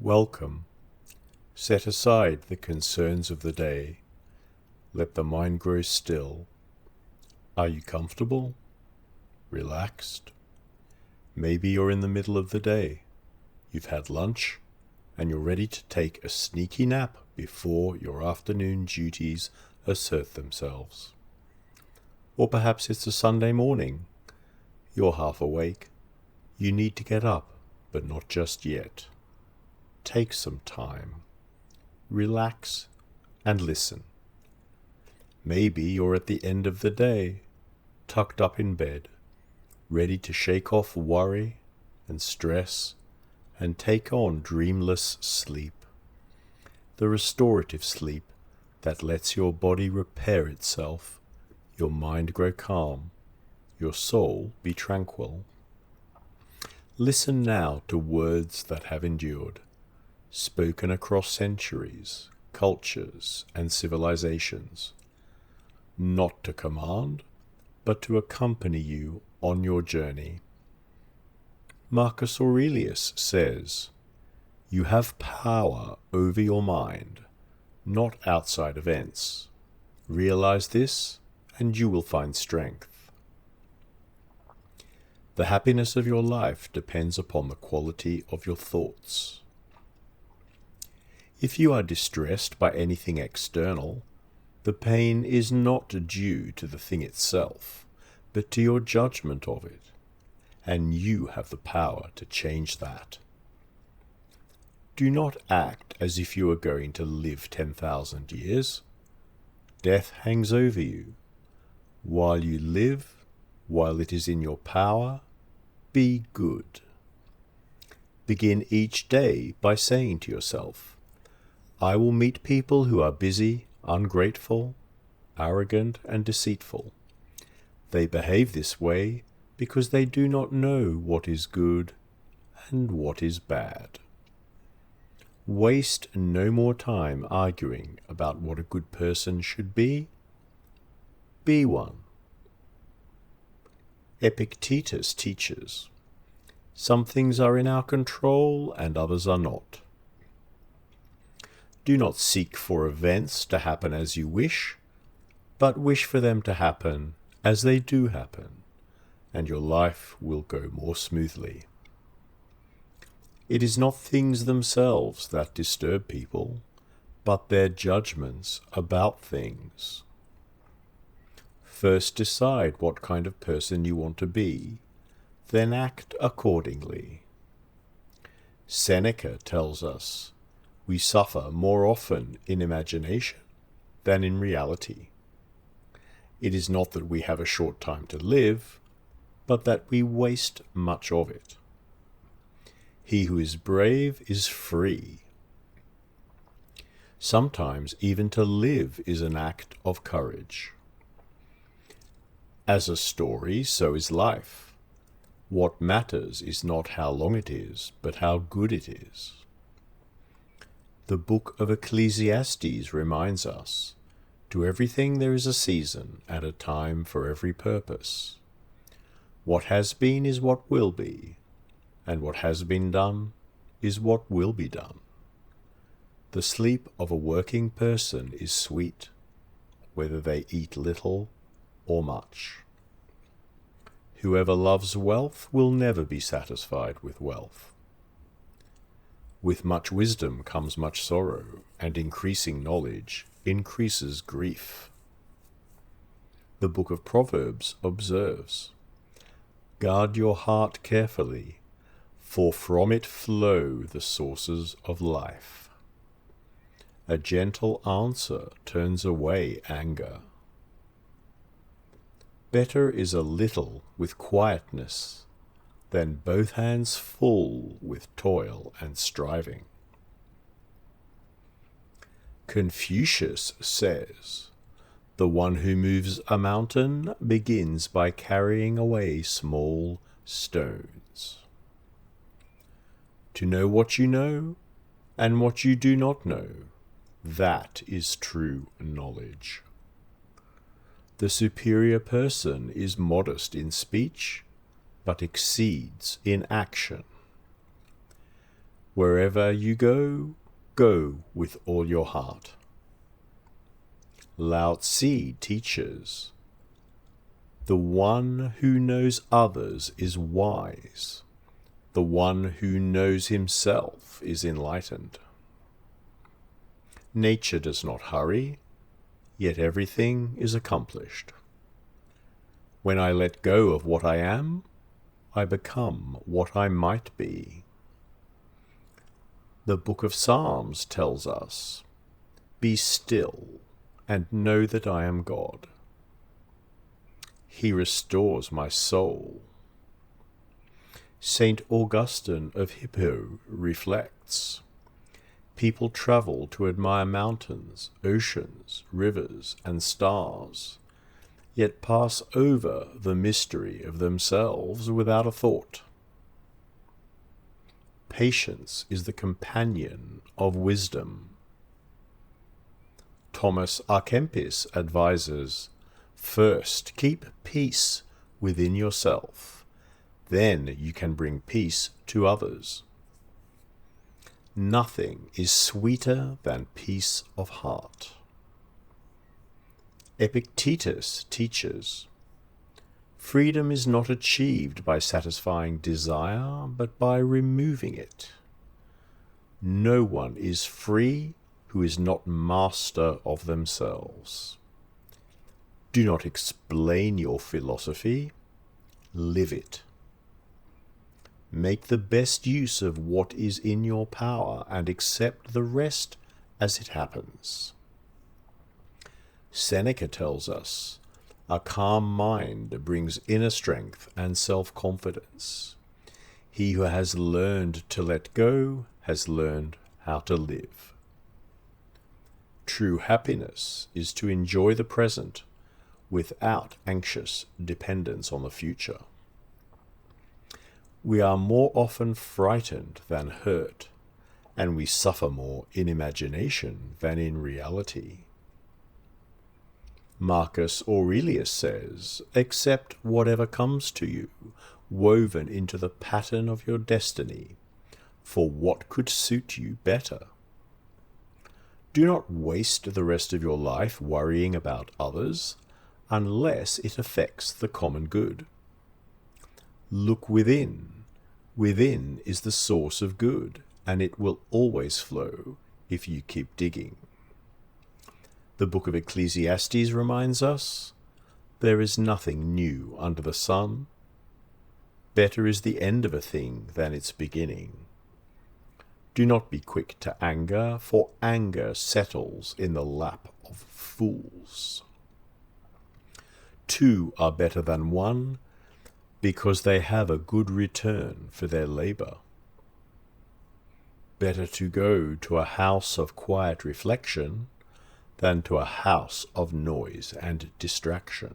Welcome. Set aside the concerns of the day. Let the mind grow still. Are you comfortable? Relaxed? Maybe you're in the middle of the day. You've had lunch, and you're ready to take a sneaky nap before your afternoon duties assert themselves. Or perhaps it's a Sunday morning. You're half awake. You need to get up, but not just yet. Take some time. Relax and listen. Maybe you're at the end of the day, tucked up in bed, ready to shake off worry and stress and take on dreamless sleep. The restorative sleep that lets your body repair itself, your mind grow calm, your soul be tranquil. Listen now to words that have endured, spoken across centuries, cultures, and civilizations, not to command, but to accompany you on your journey. Marcus Aurelius says, "You have power over your mind, not outside events. Realize this, and you will find strength." The happiness of your life depends upon the quality of your thoughts. If you are distressed by anything external, the pain is not due to the thing itself, but to your judgment of it, and you have the power to change that. Do not act as if you are going to live 10,000 years. Death hangs over you. While you live, while it is in your power, be good. Begin each day by saying to yourself, "I will meet people who are busy, ungrateful, arrogant, and deceitful. They behave this way because they do not know what is good and what is bad." Waste no more time arguing about what a good person should be. Be one. Epictetus teaches, "Some things are in our control and others are not." Do not seek for events to happen as you wish, but wish for them to happen as they do happen, and your life will go more smoothly. It is not things themselves that disturb people, but their judgments about things. First decide what kind of person you want to be, then act accordingly. Seneca tells us, "We suffer more often in imagination than in reality." It is not that we have a short time to live, but that we waste much of it. He who is brave is free. Sometimes even to live is an act of courage. As a story, so is life. What matters is not how long it is, but how good it is. The book of Ecclesiastes reminds us, "To everything there is a season and a time for every purpose. What has been is what will be, and what has been done is what will be done." The sleep of a working person is sweet, whether they eat little or much. Whoever loves wealth will never be satisfied with wealth. With much wisdom comes much sorrow, and increasing knowledge increases grief. The book of Proverbs observes, "Guard your heart carefully, for from it flow the sources of life. A gentle answer turns away anger." Better is a little with quietness than both hands full with toil and striving. Confucius says, "The one who moves a mountain begins by carrying away small stones." To know what you know and what you do not know, that is true knowledge. The superior person is modest in speech, but exceeds in action. Wherever you go, go with all your heart. Lao Tzu teaches, the one who knows others is wise. The one who knows himself is enlightened. Nature does not hurry, yet everything is accomplished. When I let go of what I am, I become what I might be. The Book of Psalms tells us, be still and know that I am God. He restores my soul. Saint Augustine of Hippo reflects, people travel to admire mountains, oceans, rivers, and stars, yet pass over the mystery of themselves without a thought. Patience is the companion of wisdom. Thomas à Kempis advises, first keep peace within yourself, then you can bring peace to others. Nothing is sweeter than peace of heart. Epictetus teaches, freedom is not achieved by satisfying desire, but by removing it. No one is free who is not master of themselves. Do not explain your philosophy, live it. Make the best use of what is in your power and accept the rest as it happens. Seneca tells us, a calm mind brings inner strength and self-confidence. He who has learned to let go has learned how to live. True happiness is to enjoy the present without anxious dependence on the future. We are more often frightened than hurt, and we suffer more in imagination than in reality. Marcus Aurelius says, accept whatever comes to you, woven into the pattern of your destiny, for what could suit you better? Do not waste the rest of your life worrying about others, unless it affects the common good. Look within. Within is the source of good, and it will always flow if you keep digging. The book of Ecclesiastes reminds us, there is nothing new under the sun. Better is the end of a thing than its beginning. Do not be quick to anger, for anger settles in the lap of fools. Two are better than one, because they have a good return for their labor. Better to go to a house of quiet reflection than to a house of noise and distraction.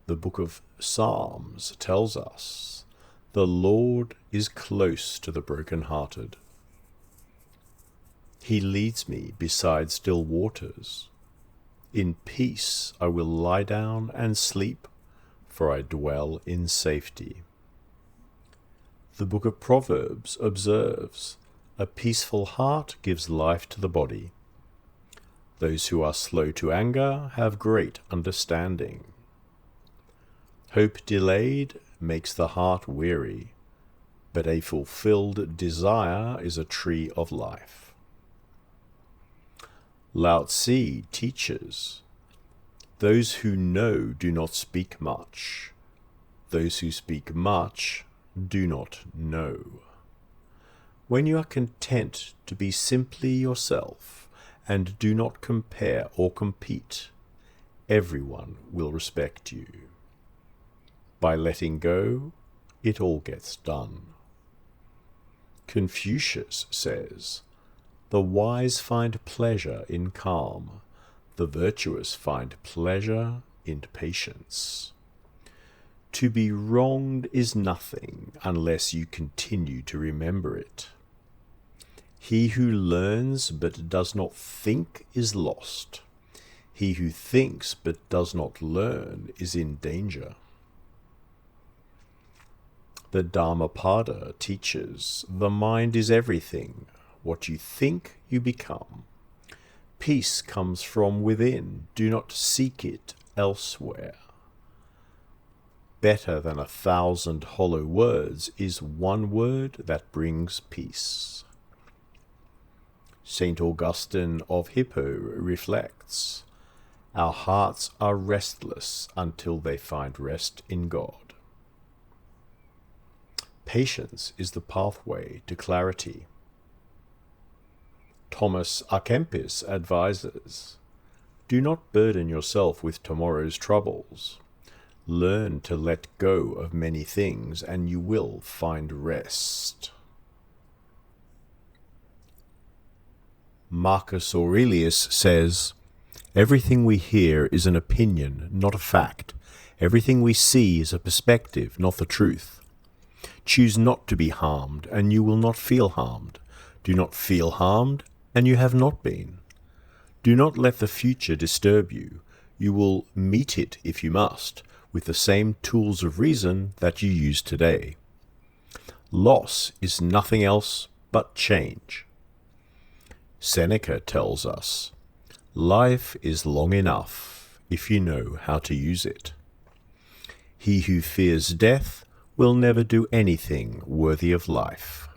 The book of Psalms tells us, the Lord is close to the broken-hearted. He leads me beside still waters. In peace I will lie down and sleep, for I dwell in safety. The book of Proverbs observes, a peaceful heart gives life to the body. Those who are slow to anger have great understanding. Hope delayed makes the heart weary, but a fulfilled desire is a tree of life. Lao Tzu teaches, those who know do not speak much. Those who speak much do not know. When you are content to be simply yourself and do not compare or compete, everyone will respect you. By letting go, it all gets done. Confucius says, the wise find pleasure in calm, the virtuous find pleasure in patience. To be wronged is nothing unless you continue to remember it. He who learns but does not think is lost. He who thinks but does not learn is in danger. The Dhammapada teaches, the mind is everything. What you think, you become. Peace comes from within. Do not seek it elsewhere. Better than 1,000 hollow words is one word that brings peace. St. Augustine of Hippo reflects, our hearts are restless until they find rest in God. Patience is the pathway to clarity. Thomas à Kempis advises, do not burden yourself with tomorrow's troubles. Learn to let go of many things and you will find rest. Marcus Aurelius says, everything we hear is an opinion, not a fact. Everything we see is a perspective, not the truth. Choose not to be harmed, and you will not feel harmed. Do not feel harmed, and you have not been. Do not let the future disturb you. You will meet it, if you must, with the same tools of reason that you use today. Loss is nothing else but change. Seneca tells us, life is long enough if you know how to use it. He who fears death will never do anything worthy of life.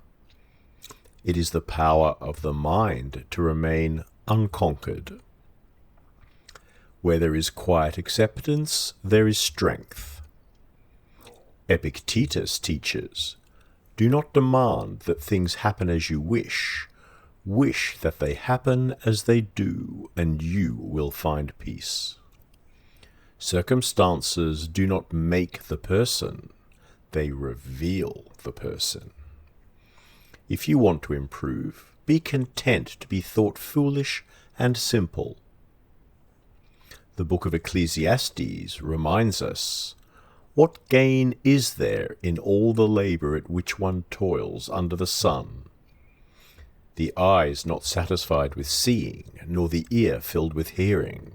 It is the power of the mind to remain unconquered. Where there is quiet acceptance, there is strength. Epictetus teaches, do not demand that things happen as you wish. Wish that they happen as they do, and you will find peace. Circumstances do not make the person, they reveal the person. If you want to improve, be content to be thought foolish and simple. The book of Ecclesiastes reminds us, what gain is there in all the labour at which one toils under the sun? The eye is not satisfied with seeing, nor the ear filled with hearing.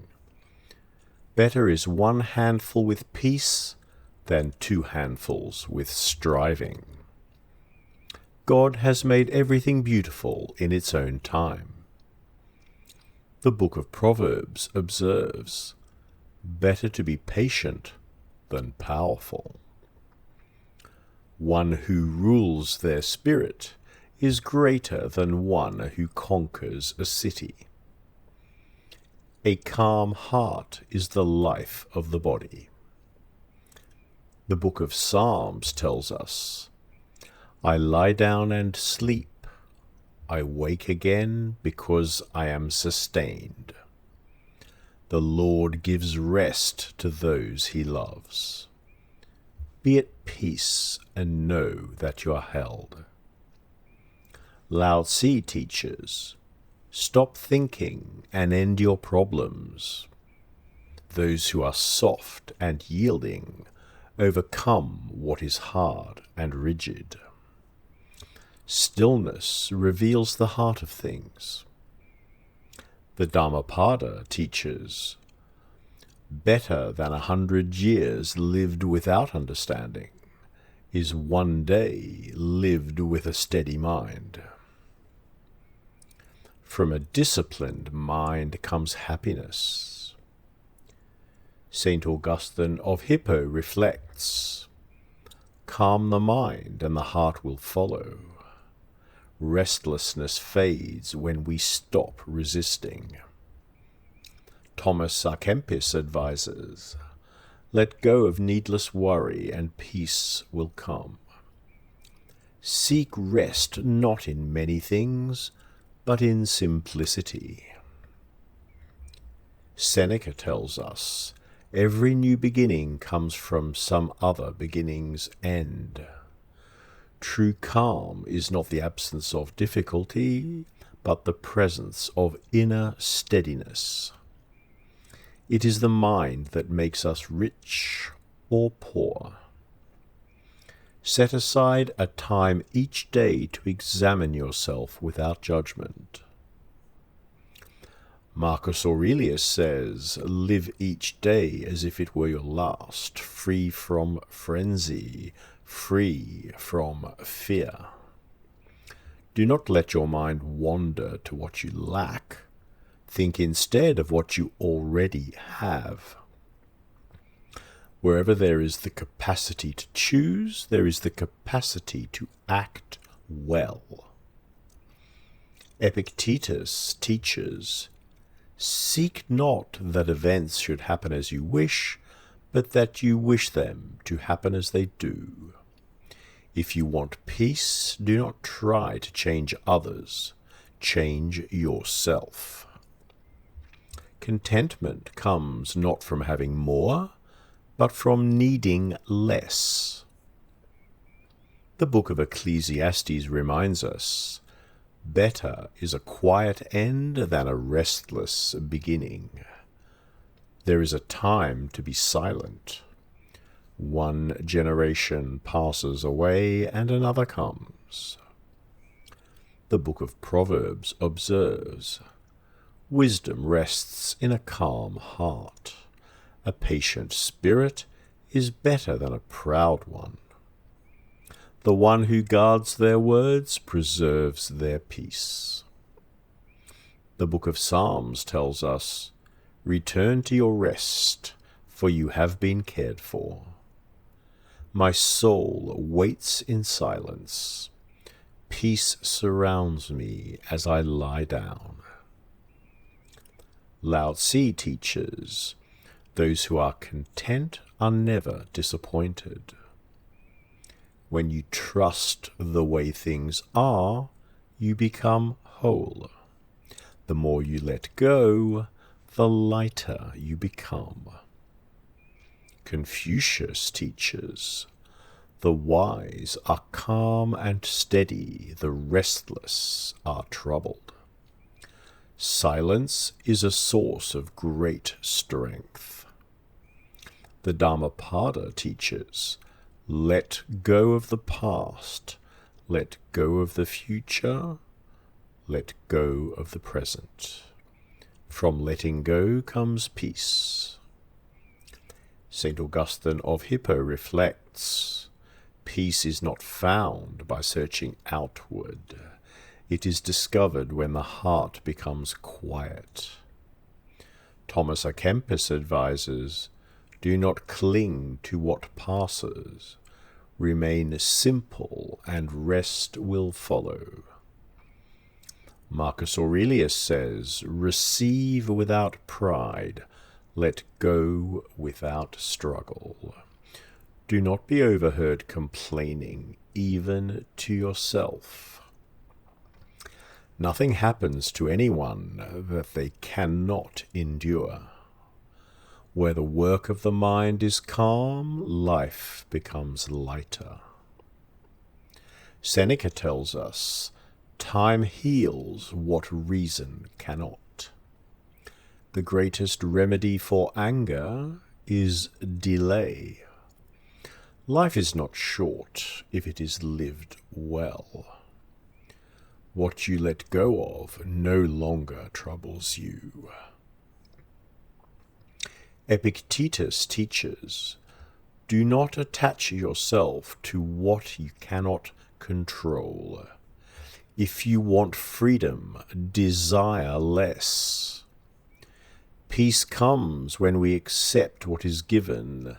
Better is one handful with peace than 2 handfuls with striving. God has made everything beautiful in its own time. The book of Proverbs observes, better to be patient than powerful. One who rules their spirit is greater than one who conquers a city. A calm heart is the life of the body. The book of Psalms tells us, I lie down and sleep. I wake again because I am sustained. The Lord gives rest to those he loves. Be at peace and know that you are held. Lao Tzu teaches, stop thinking and end your problems. Those who are soft and yielding overcome what is hard and rigid. Stillness reveals the heart of things. The Dhammapada teaches, better than 100 years lived without understanding is one day lived with a steady mind. From a disciplined mind comes happiness. St. Augustine of Hippo reflects, calm the mind and the heart will follow. Restlessness fades when we stop resisting. Thomas à Kempis advises, let go of needless worry and peace will come. Seek rest not in many things, but in simplicity. Seneca tells us, every new beginning comes from some other beginning's end. True calm is not the absence of difficulty, but the presence of inner steadiness. It is the mind that makes us rich or poor. Set aside a time each day to examine yourself without judgment. Marcus Aurelius says, live each day as if it were your last, free from frenzy, free from fear. Do not let your mind wander to what you lack. Think instead of what you already have. Wherever there is the capacity to choose, there is the capacity to act well. Epictetus teaches, "Seek not that events should happen as you wish, but that you wish them to happen as they do." If you want peace, do not try to change others. Change yourself. Contentment comes not from having more, but from needing less. The book of Ecclesiastes reminds us, "Better is a quiet end than a restless beginning." There is a time to be silent. One generation passes away and another comes. The book of Proverbs observes, "Wisdom rests in a calm heart. A patient spirit is better than a proud one. The one who guards their words preserves their peace." The book of Psalms tells us, "Return to your rest, for you have been cared for." My soul waits in silence. Peace surrounds me as I lie down. Lao Tzu teaches, "Those who are content are never disappointed." When you trust the way things are, you become whole. The more you let go, the lighter you become. Confucius teaches, "The wise are calm and steady, the restless are troubled." Silence is a source of great strength. The Dhammapada teaches, "Let go of the past, let go of the future, let go of the present." From letting go comes peace. St. Augustine of Hippo reflects, "Peace is not found by searching outward. It is discovered when the heart becomes quiet." Thomas à Kempis advises, "Do not cling to what passes. Remain simple, and rest will follow." Marcus Aurelius says, "Receive without pride, let go without struggle." Do not be overheard complaining, even to yourself. Nothing happens to anyone that they cannot endure. Where the work of the mind is calm, life becomes lighter. Seneca tells us, "Time heals what reason cannot." The greatest remedy for anger is delay. Life is not short if it is lived well. What you let go of no longer troubles you. Epictetus teaches, "Do not attach yourself to what you cannot control. If you want freedom, desire less." Peace comes when we accept what is given.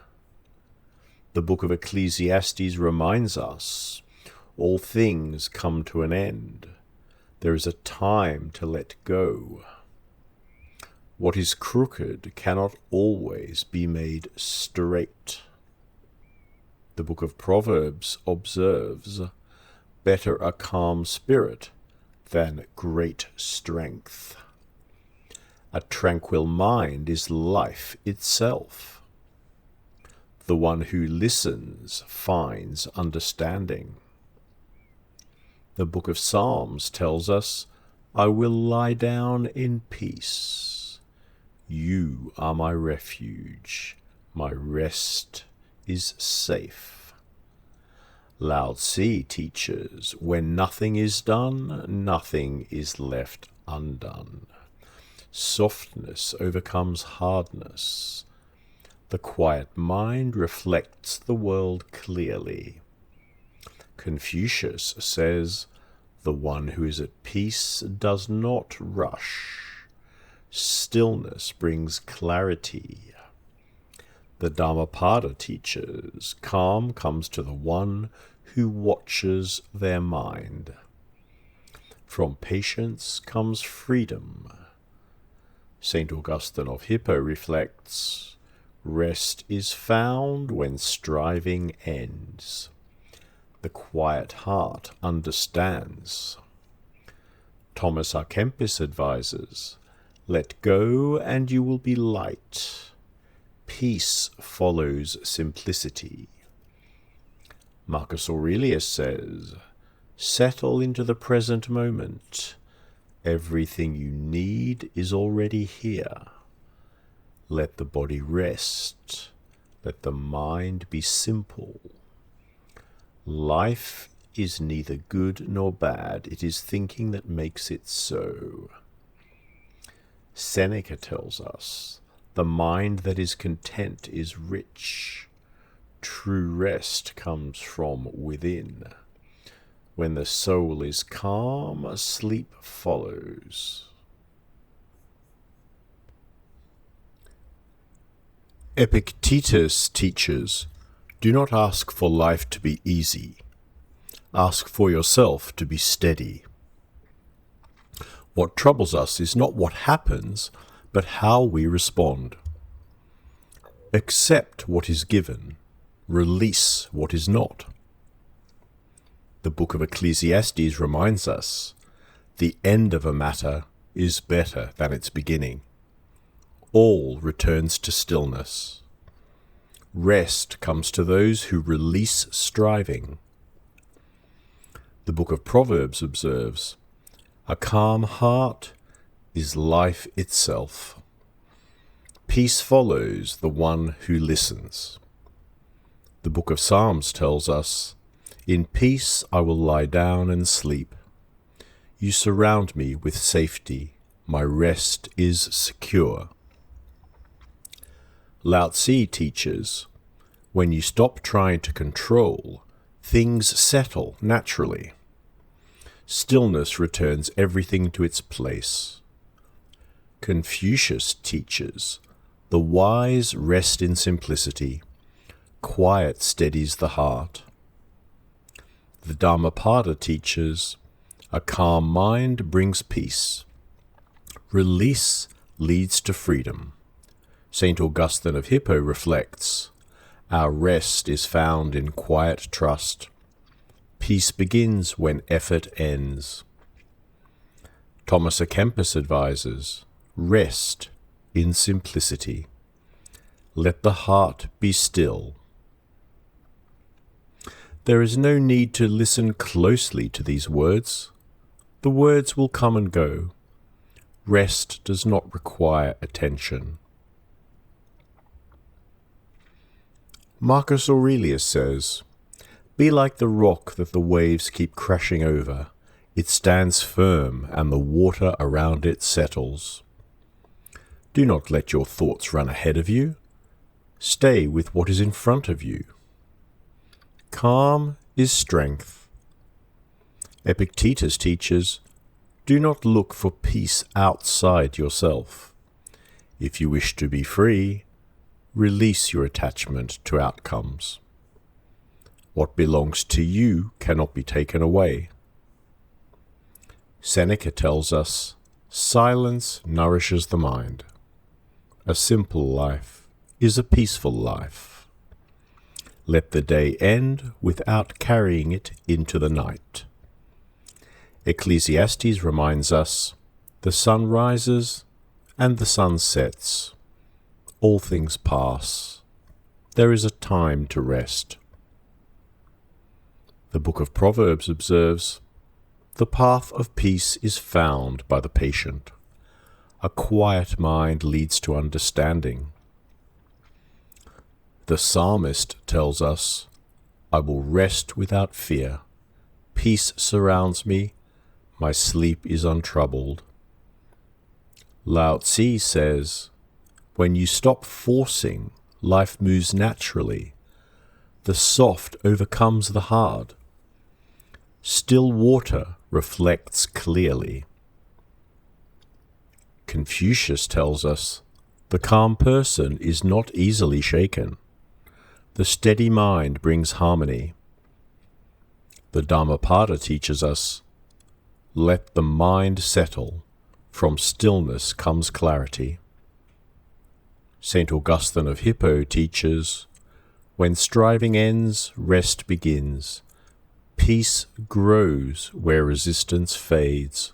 The book of Ecclesiastes reminds us, "All things come to an end. There is a time to let go." What is crooked cannot always be made straight. The book of Proverbs observes, "Better a calm spirit than great strength." A tranquil mind is life itself. The one who listens finds understanding. The book of Psalms tells us, "I will lie down in peace. You are my refuge. My rest is safe." Lao Tzu teaches, "When nothing is done, nothing is left undone." Softness overcomes hardness. The quiet mind reflects the world clearly. Confucius says, "The one who is at peace does not rush. Stillness brings clarity." The Dhammapada teaches, "Calm comes to the one who watches their mind." From patience comes freedom. St. Augustine of Hippo reflects, "Rest is found when striving ends. The quiet heart understands." Thomas à Kempis advises, "Let go and you will be light. Peace follows simplicity." Marcus Aurelius says, "Settle into the present moment. Everything you need is already here. Let the body rest. Let the mind be simple. Life is neither good nor bad. It is thinking that makes it so." Seneca tells us, "The mind that is content is rich. True rest comes from within. When the soul is calm, sleep follows." Epictetus teaches, "Do not ask for life to be easy. Ask for yourself to be steady." What troubles us is not what happens, but how we respond. Accept what is given. Release what is not. The book of Ecclesiastes reminds us, "The end of a matter is better than its beginning." All returns to stillness. Rest comes to those who release striving. The book of Proverbs observes, "A calm heart is life itself. Peace follows the one who listens." The book of Psalms tells us, "In peace I will lie down and sleep. You surround me with safety. My rest is secure." Lao Tzu teaches, "When you stop trying to control, things settle naturally. Stillness returns everything to its place." Confucius teaches, "The wise rest in simplicity. Quiet steadies the heart." The Dhammapada teaches, "A calm mind brings peace. Release leads to freedom." St. Augustine of Hippo reflects, "Our rest is found in quiet trust. Peace begins when effort ends." Thomas à Kempis advises, "Rest in simplicity. Let the heart be still." There is no need to listen closely to these words. The words will come and go. Rest does not require attention. Marcus Aurelius says, "Be like the rock that the waves keep crashing over. It stands firm, and the water around it settles." Do not let your thoughts run ahead of you. Stay with what is in front of you. Calm is strength. Epictetus teaches, "Do not look for peace outside yourself. If you wish to be free, release your attachment to outcomes. What belongs to you cannot be taken away." Seneca tells us, "Silence nourishes the mind. A simple life is a peaceful life. Let the day end without carrying it into the night." Ecclesiastes reminds us, "The sun rises and the sun sets. All things pass. There is a time to rest." The book of Proverbs observes, "The path of peace is found by the patient. A quiet mind leads to understanding." The psalmist tells us, "I will rest without fear. Peace surrounds me. My sleep is untroubled." Lao Tzu says, "When you stop forcing, life moves naturally. The soft overcomes the hard. Still water reflects clearly. Confucius tells us, the calm person is not easily shaken. The steady mind brings harmony. The Dhammapada teaches us, let the mind settle. From stillness comes clarity. St. Augustine of Hippo teaches, when striving ends, rest begins. Peace grows where resistance fades.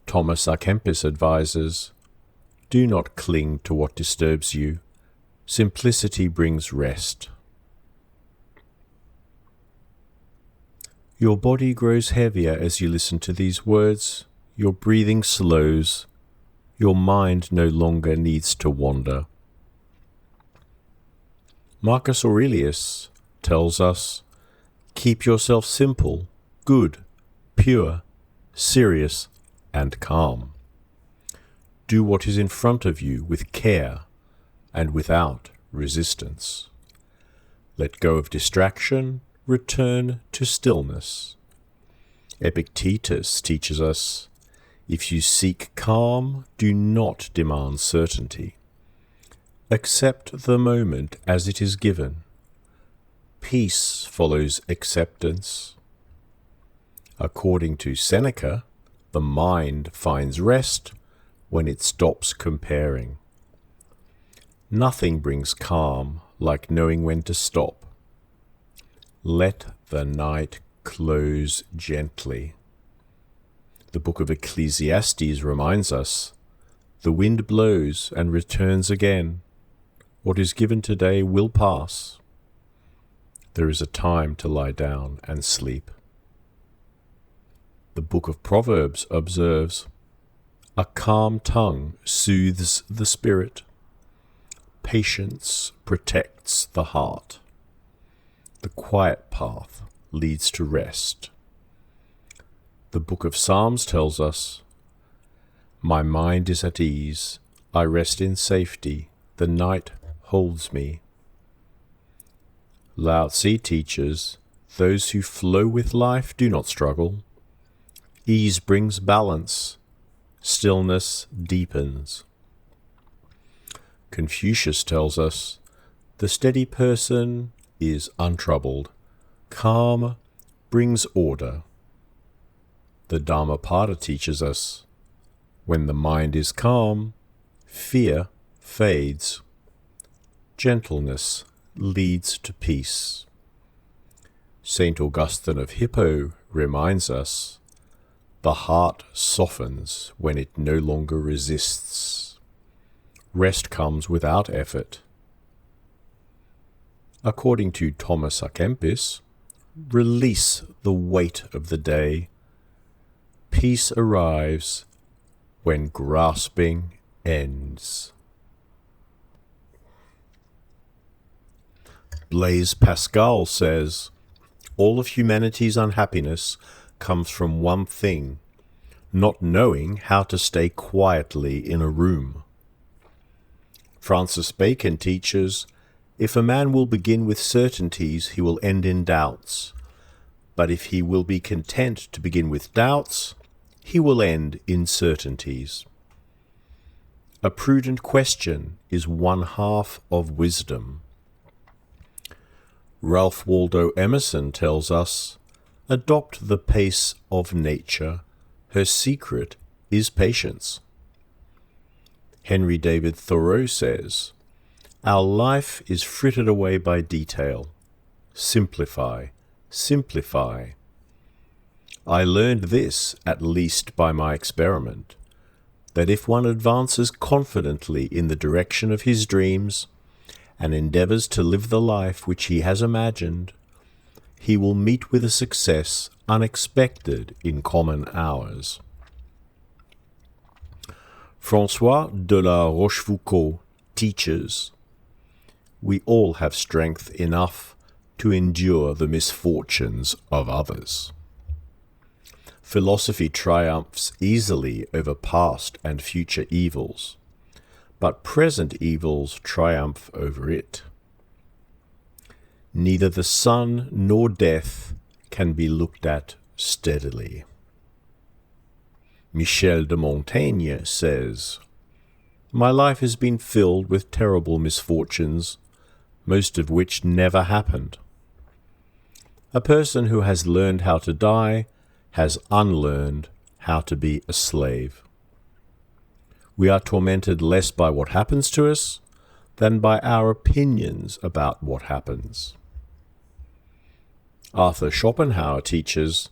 Thomas à Kempis advises, do not cling to what disturbs you. Simplicity brings rest. Your body grows heavier as you listen to these words. Your breathing slows. Your mind no longer needs to wander. Marcus Aurelius tells us, keep yourself simple, good, pure, serious, and calm. Do what is in front of you with care and without resistance. Let go of distraction, return to stillness. Epictetus teaches us, if you seek calm, do not demand certainty. Accept the moment as it is given. Peace follows acceptance. According to Seneca, the mind finds rest when it stops comparing. Nothing brings calm like knowing when to stop. Let the night close gently. The book of Ecclesiastes reminds us, the wind blows and returns again. What is given today will pass. There is a time to lie down and sleep. The book of Proverbs observes, a calm tongue soothes the spirit. Patience protects the heart. The quiet path leads to rest. The book of Psalms tells us, my mind is at ease, I rest in safety, the night holds me. Lao Tzu teaches, those who flow with life do not struggle. Ease brings balance, stillness deepens. Confucius tells us, the steady person is untroubled. Calm brings order. The Dhammapada teaches us, when the mind is calm, fear fades. Gentleness leads to peace. St. Augustine of Hippo reminds us, the heart softens when it no longer resists. Rest comes without effort. According to Thomas à Kempis, release the weight of the day. Peace arrives when grasping ends. Blaise Pascal says, all of humanity's unhappiness comes from one thing, not knowing how to stay quietly in a room. Francis Bacon teaches, if a man will begin with certainties, he will end in doubts. But if he will be content to begin with doubts, he will end in certainties. A prudent question is one half of wisdom. Ralph Waldo Emerson tells us, adopt the pace of nature. Her secret is patience. Henry David Thoreau says, our life is frittered away by detail. Simplify, simplify. I learned this, at least by my experiment, that if one advances confidently in the direction of his dreams and endeavours to live the life which he has imagined, he will meet with a success unexpected in common hours. François de la Rochefoucauld teaches, we all have strength enough to endure the misfortunes of others. Philosophy triumphs easily over past and future evils, but present evils triumph over it. Neither the sun nor death can be looked at steadily. Michel de Montaigne says, "My life has been filled with terrible misfortunes, most of which never happened. A person who has learned how to die has unlearned how to be a slave. We are tormented less by what happens to us than by our opinions about what happens." Arthur Schopenhauer teaches,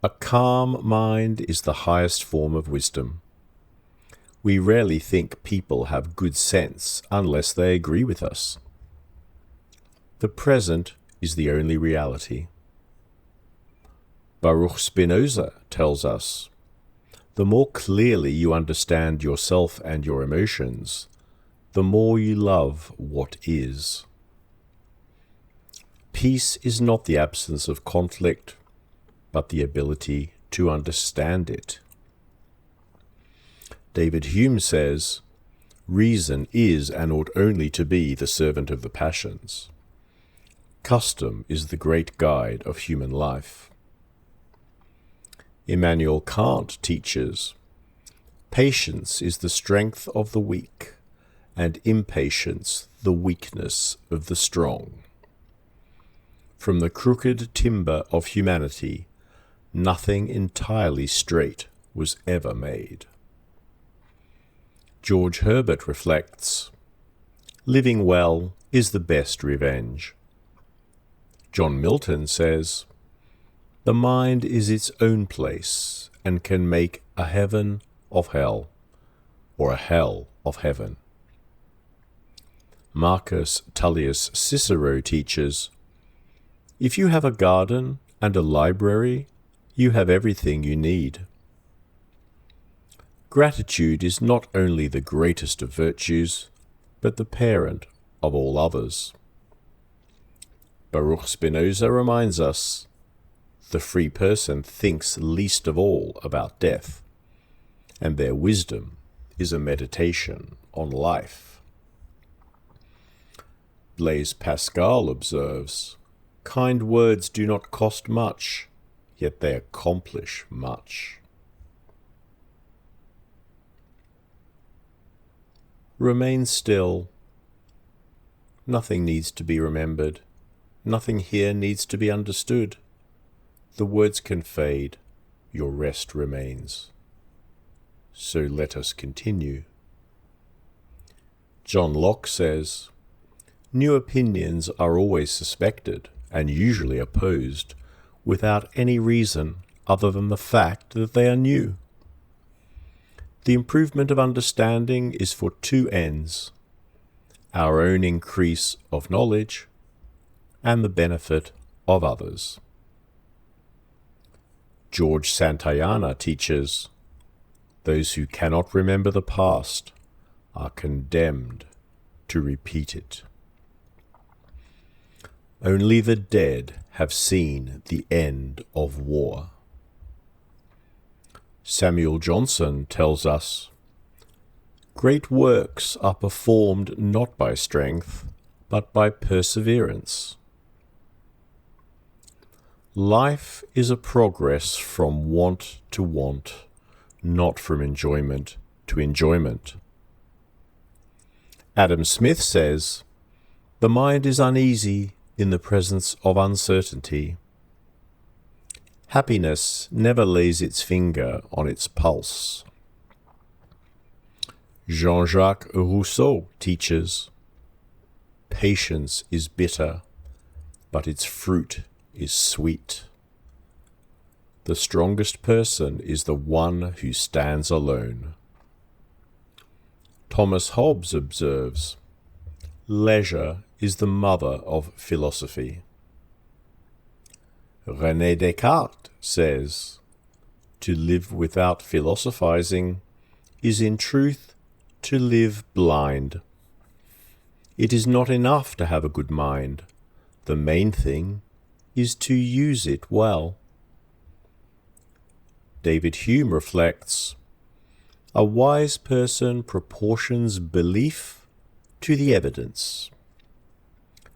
"A calm mind is the highest form of wisdom. We rarely think people have good sense unless they agree with us. The present is the only reality." Baruch Spinoza tells us, "The more clearly you understand yourself and your emotions, the more you love what is." Peace is not the absence of conflict, but the ability to understand it. David Hume says, "Reason is and ought only to be the servant of the passions. Custom is the great guide of human life." Immanuel Kant teaches, "Patience is the strength of the weak, and impatience the weakness of the strong." From the crooked timber of humanity, nothing entirely straight was ever made. George Herbert reflects, "Living well is the best revenge." John Milton says, "The mind is its own place and can make a heaven of hell, or a hell of heaven." Marcus Tullius Cicero teaches, "If you have a garden and a library, you have everything you need." Gratitude is not only the greatest of virtues, but the parent of all others. Baruch Spinoza reminds us, "The free person thinks least of all about death, and their wisdom is a meditation on life." Blaise Pascal observes, "Kind words do not cost much, yet they accomplish much." Remain still. Nothing needs to be remembered. Nothing here needs to be understood. The words can fade. Your rest remains. So let us continue. John Locke says, "New opinions are always suspected and usually opposed without any reason other than the fact that they are new. The improvement of understanding is for two ends: our own increase of knowledge and the benefit of others." George Santayana teaches, "Those who cannot remember the past are condemned to repeat it." Only the dead have seen the end of war. Samuel Johnson tells us, "Great works are performed not by strength, but by perseverance." Life is a progress from want to want, not from enjoyment to enjoyment. Adam Smith says, "The mind is uneasy in the presence of uncertainty." Happiness never lays its finger on its pulse. Jean-Jacques Rousseau teaches, "Patience is bitter, but its fruit is sweet." The strongest person is the one who stands alone. Thomas Hobbes observes, "Leisure is the mother of philosophy." René Descartes says, "To live without philosophizing is in truth to live blind." It is not enough to have a good mind. The main thing is to use it well. David Hume reflects, "A wise person proportions belief to the evidence."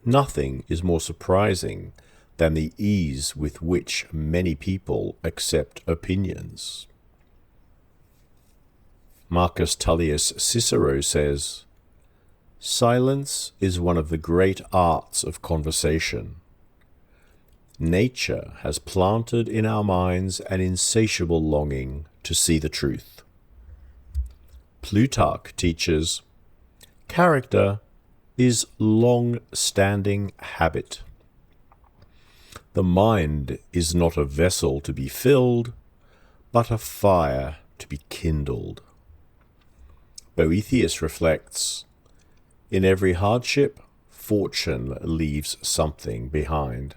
Nothing is more surprising than the ease with which many people accept opinions. Marcus Tullius Cicero says, "Silence is one of the great arts of conversation. Nature has planted in our minds an insatiable longing to see the truth." Plutarch teaches, "Character is long-standing habit. The mind is not a vessel to be filled, but a fire to be kindled." Boethius reflects, "In every hardship, fortune leaves something behind.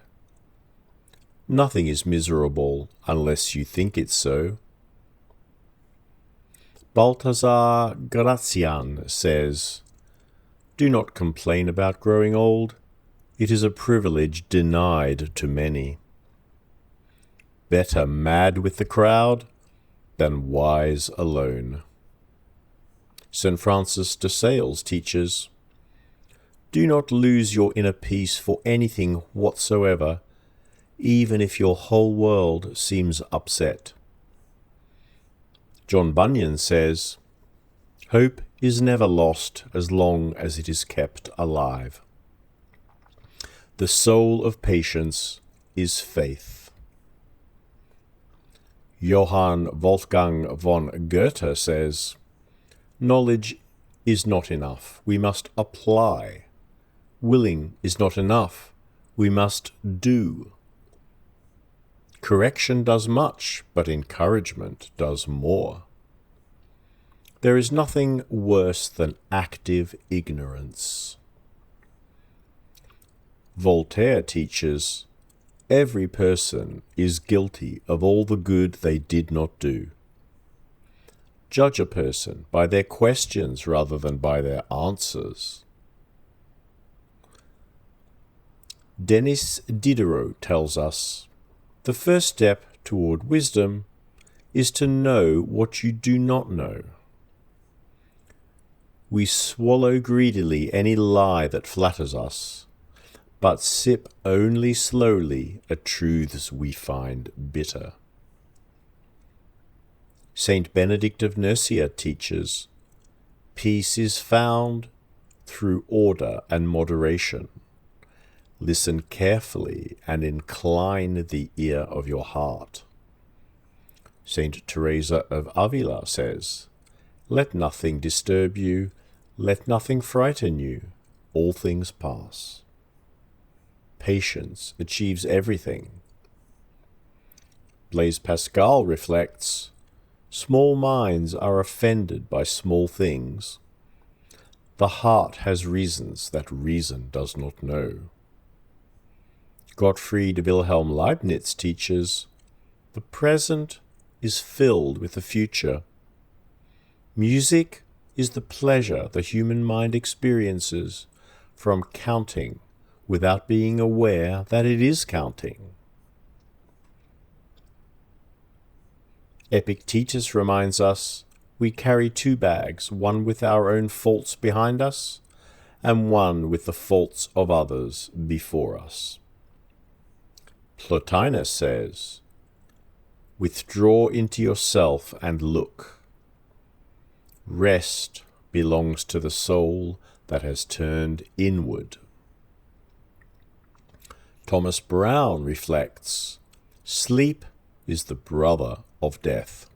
Nothing is miserable unless you think it so." Balthazar Gracian says, "Do not complain about growing old. It is a privilege denied to many. Better mad with the crowd than wise alone." St. Francis de Sales teaches, "Do not lose your inner peace for anything whatsoever, even if your whole world seems upset." John Bunyan says, "Hope is never lost as long as it is kept alive. The soul of patience is faith." Johann Wolfgang von Goethe says, "Knowledge is not enough. We must apply. Willing is not enough. We must do. Correction does much, but encouragement does more. There is nothing worse than active ignorance." Voltaire teaches, "Every person is guilty of all the good they did not do. Judge a person by their questions rather than by their answers." Denis Diderot tells us, "The first step toward wisdom is to know what you do not know." We swallow greedily any lie that flatters us, but sip only slowly at truths we find bitter. Saint Benedict of Nursia teaches, "Peace is found through order and moderation. Listen carefully and incline the ear of your heart." Saint Teresa of Avila says, "Let nothing disturb you, let nothing frighten you, all things pass." Patience achieves everything. Blaise Pascal reflects, "Small minds are offended by small things. The heart has reasons that reason does not know." Gottfried Wilhelm Leibniz teaches, "The present is filled with the future. Music is the pleasure the human mind experiences from counting without being aware that it is counting." Epictetus reminds us, "We carry two bags, one with our own faults behind us, and one with the faults of others before us." Plotinus says, "Withdraw into yourself and look. Rest belongs to the soul that has turned inward." Thomas Browne reflects, "Sleep is the brother of death.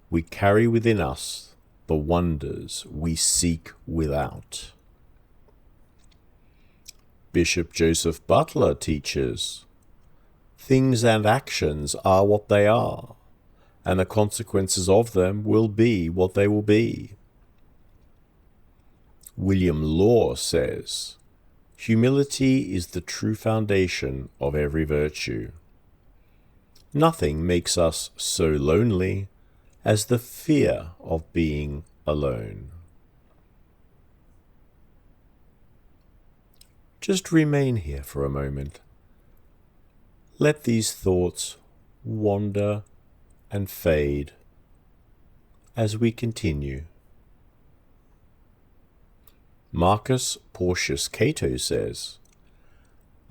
We carry within us the wonders we seek without." Bishop Joseph Butler teaches, "Things and actions are what they are, and the consequences of them will be what they will be." William Law says, "Humility is the true foundation of every virtue. Nothing makes us so lonely as the fear of being alone." Just remain here for a moment. Let these thoughts wander and fade as we continue. Marcus Porcius Cato says,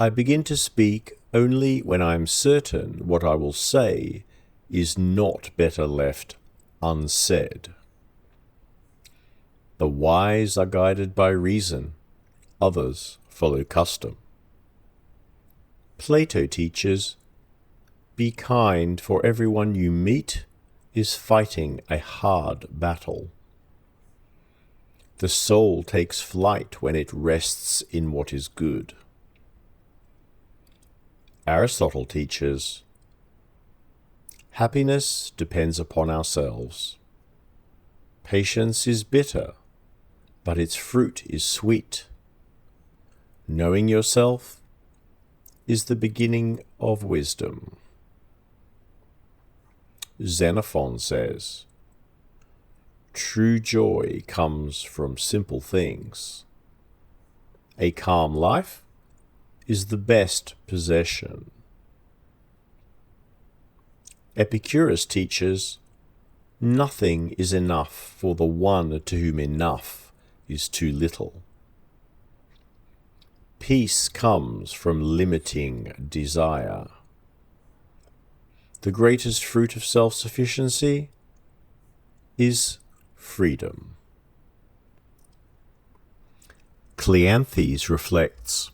I begin to speak only when I am certain what I will say is not better left unsaid. The wise are guided by reason, others follow custom. Plato teaches, "Be kind, for everyone you meet is fighting a hard battle." The soul takes flight when it rests in what is good. Aristotle teaches, "Happiness depends upon ourselves. Patience is bitter, but its fruit is sweet. Knowing yourself is the beginning of wisdom." Xenophon says, "True joy comes from simple things. A calm life is the best possession." Epicurus teaches, "Nothing is enough for the one to whom enough is too little." Peace comes from limiting desire. The greatest fruit of self-sufficiency is freedom. Cleanthes reflects,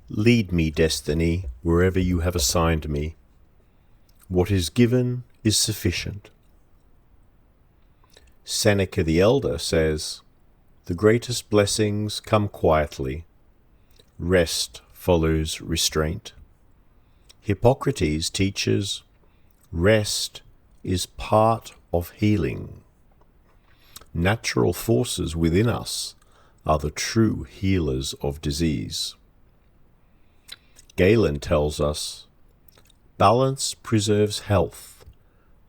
"Lead me, destiny, wherever you have assigned me. What is given is sufficient." Seneca the Elder says, "The greatest blessings come quietly. Rest follows restraint." Hippocrates teaches, "Rest is part of healing." Natural forces within us are the true healers of disease. Galen tells us, "Balance preserves health,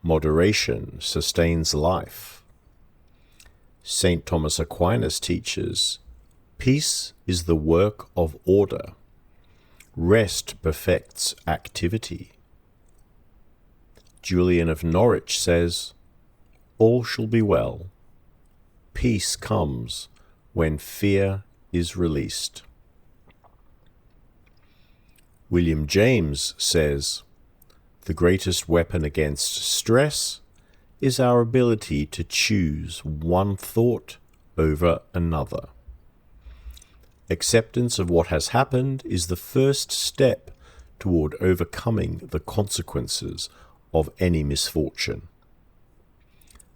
moderation sustains life." St. Thomas Aquinas teaches, "Peace is the work of order. Rest perfects activity." Julian of Norwich says, "All shall be well. Peace comes when fear is released." William James says, "The greatest weapon against stress is our ability to choose one thought over another." Acceptance of what has happened is the first step toward overcoming the consequences of any misfortune.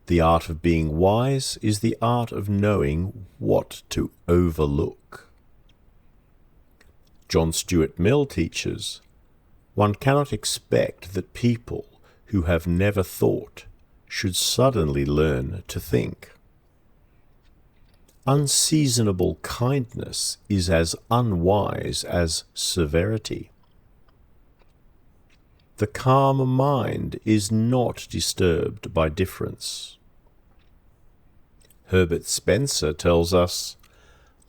The art of being wise is the art of knowing what to overlook. John Stuart Mill teaches, "One cannot expect that people who have never thought should suddenly learn to think." Unseasonable kindness is as unwise as severity. The calm mind is not disturbed by difference. Herbert Spencer tells us,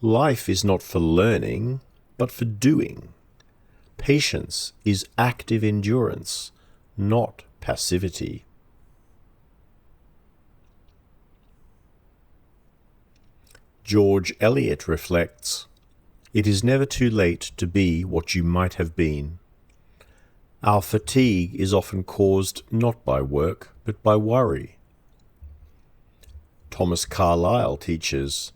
"Life is not for learning, but for doing. Patience is active endurance, not passivity." George Eliot reflects, "It is never too late to be what you might have been. Our fatigue is often caused not by work, but by worry." Thomas Carlyle teaches,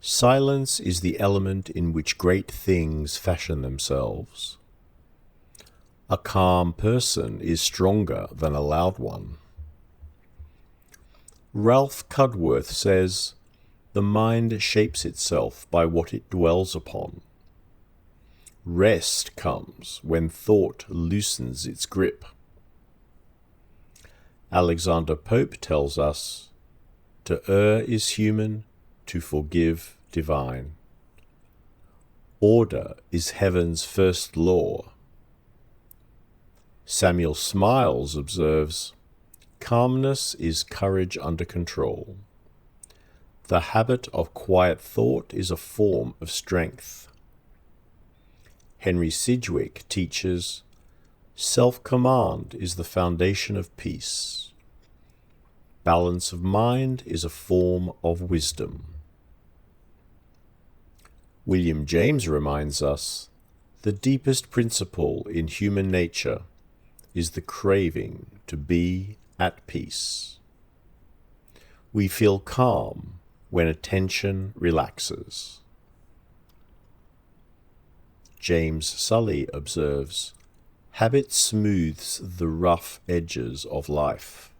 "Silence is the element in which great things fashion themselves. A calm person is stronger than a loud one." Ralph Cudworth says, "The mind shapes itself by what it dwells upon. Rest comes when thought loosens its grip." Alexander Pope tells us, "To err is human, to forgive divine. Order is heaven's first law." Samuel Smiles observes, "Calmness is courage under control. The habit of quiet thought is a form of strength." Henry Sidgwick teaches, "Self-command is the foundation of peace. Balance of mind is a form of wisdom." William James reminds us, the deepest principle in human nature is the craving to be at peace. We feel calm when attention relaxes. James Sully observes, "Habit smooths the rough edges of life.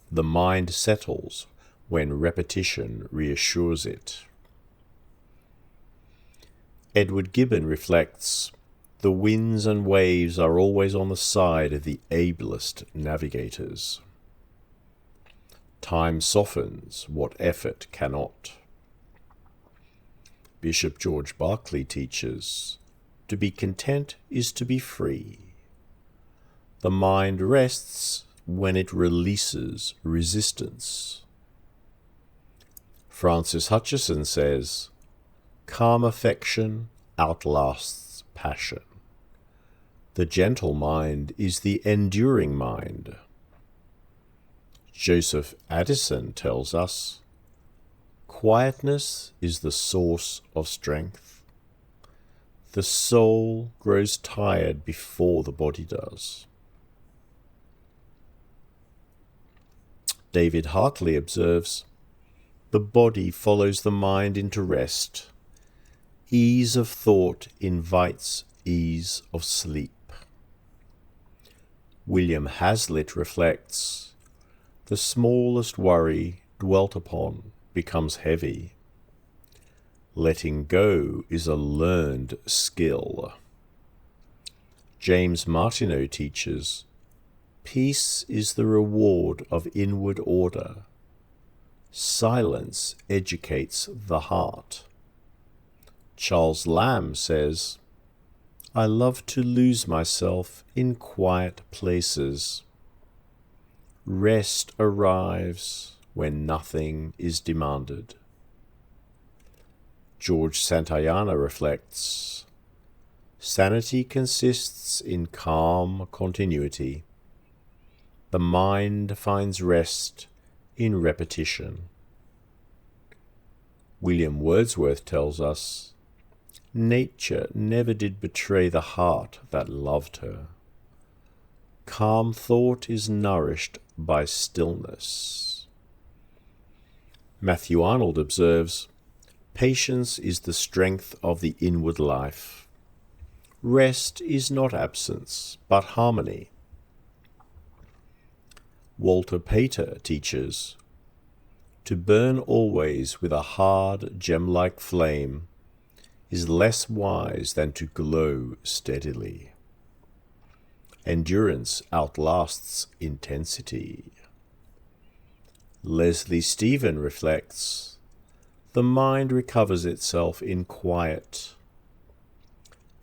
The mind settles when repetition reassures it." Edward Gibbon reflects, "The winds and waves are always on the side of the ablest navigators. Time softens what effort cannot." Bishop George Berkeley teaches, "To be content is to be free. The mind rests when it releases resistance." Francis Hutcheson says, "Calm affection outlasts passion. The gentle mind is the enduring mind." Joseph Addison tells us, "Quietness is the source of strength. The soul grows tired before the body does." David Hartley observes, "The body follows the mind into rest. Ease of thought invites ease of sleep." William Hazlitt reflects, "The smallest worry dwelt upon becomes heavy. Letting go is a learned skill." James Martineau teaches, "Peace is the reward of inward order. Silence educates the heart." Charles Lamb says, "I love to lose myself in quiet places. Rest arrives when nothing is demanded." George Santayana reflects, "Sanity consists in calm continuity. The mind finds rest in repetition." William Wordsworth tells us, "Nature never did betray the heart that loved her. Calm thought is nourished by stillness." Matthew Arnold observes, "Patience is the strength of the inward life. Rest is not absence, but harmony." Walter Pater teaches, "To burn always with a hard, gem-like flame is less wise than to glow steadily. Endurance outlasts intensity." Leslie Stephen reflects, "The mind recovers itself in quiet.